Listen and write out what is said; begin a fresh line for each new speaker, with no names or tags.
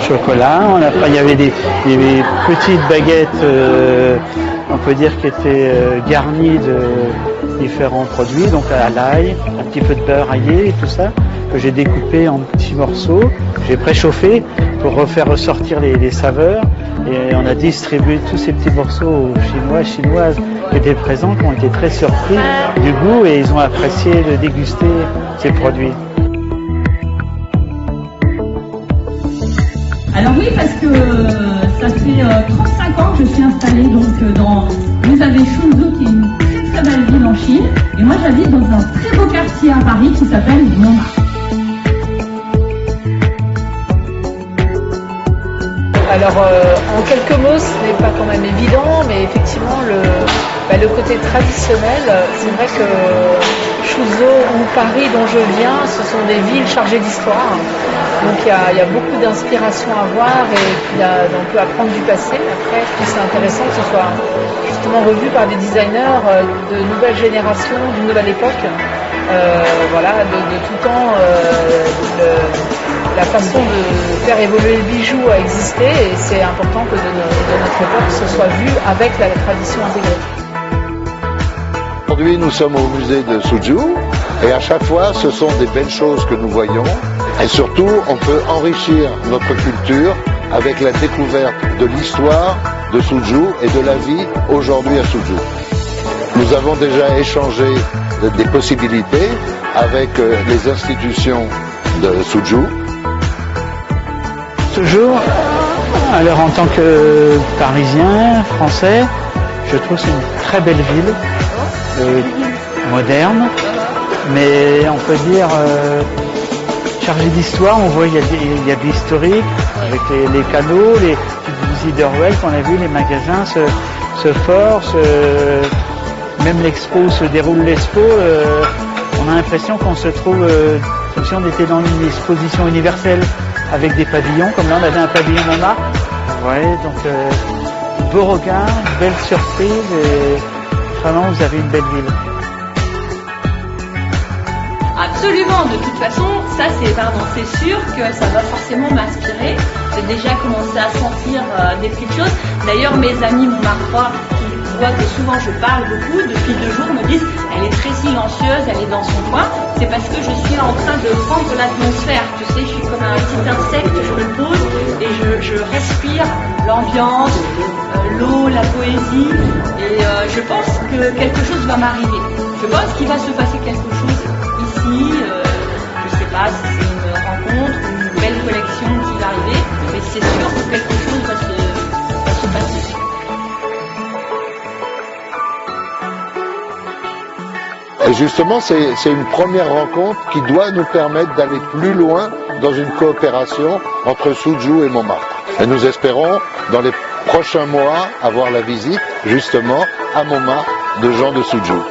Chocolat, il y avait des petites baguettes, on peut dire qui étaient garnies de différents produits, donc à l'ail, un petit peu de beurre aillé et tout ça, que j'ai découpé en petits morceaux, j'ai préchauffé pour refaire ressortir les saveurs, et on a distribué tous ces petits morceaux aux Chinois, Chinoises qui étaient présents, qui ont été très surpris du goût et ils ont apprécié de déguster ces produits.
Alors oui, parce que ça fait 35 ans que je suis installée donc dans... Vous avez Chuzhou qui est une très très belle ville en Chine. Et moi j'habite dans un très beau quartier à Paris qui s'appelle Montmartre.
Alors en quelques mots, ce n'est pas quand même évident, mais effectivement le côté traditionnel, c'est vrai que Chuzhou ou Paris dont je viens, ce sont des villes chargées d'histoire. Donc il y a beaucoup d'inspiration à voir et puis on peut apprendre du passé. Après, je trouve que c'est intéressant que ce soit justement revu par des designers de nouvelles générations, d'une nouvelle époque. Voilà, de tout temps, la façon de faire évoluer le bijou a existé et c'est important que de notre époque ce soit vu avec la tradition intégrée.
Aujourd'hui, nous sommes au musée de Suzhou et à chaque fois, ce sont des belles choses que nous voyons. Et surtout, on peut enrichir notre culture avec la découverte de l'histoire de Suzhou et de la vie aujourd'hui à Suzhou. Nous avons déjà échangé des possibilités avec les institutions de Suzhou.
Toujours, alors en tant que Parisien, Français, je trouve que c'est une très belle ville, moderne, mais on peut dire chargée d'histoire. On voit il y a de l'historique avec les canaux, les petites visites d'Orwell qu'on a vu, les magasins, ce fort, même l'expo où se déroule l'expo, on a l'impression qu'on se trouve comme si on était dans une exposition universelle avec des pavillons, comme là on avait un pavillon Montmartre. Ouais, donc beau regard, belle surprise et vraiment vous avez une belle ville.
Absolument, de toute façon, ça c'est sûr que ça va forcément m'inspirer. J'ai déjà commencé à sentir des petites choses. D'ailleurs, mes amis Montmartrois qui voient que souvent je parle beaucoup, depuis 2 jours me disent elle est très silencieuse, elle est dans son coin. C'est parce que je suis là en train de prendre l'atmosphère. Tu sais, je suis comme un petit insecte, je me pose et je respire l'ambiance, l'eau, la poésie. Et je pense que quelque chose va m'arriver. Je pense qu'il va se passer quelque chose ici. Je sais pas si c'est une rencontre ou une belle collection qui va arriver, mais c'est sûr que quelque chose va se passer.
Et justement, c'est une première rencontre qui doit nous permettre d'aller plus loin dans une coopération entre Suzhou et Montmartre. Et nous espérons, dans les prochains mois, avoir la visite, justement, à Montmartre de gens de Suzhou.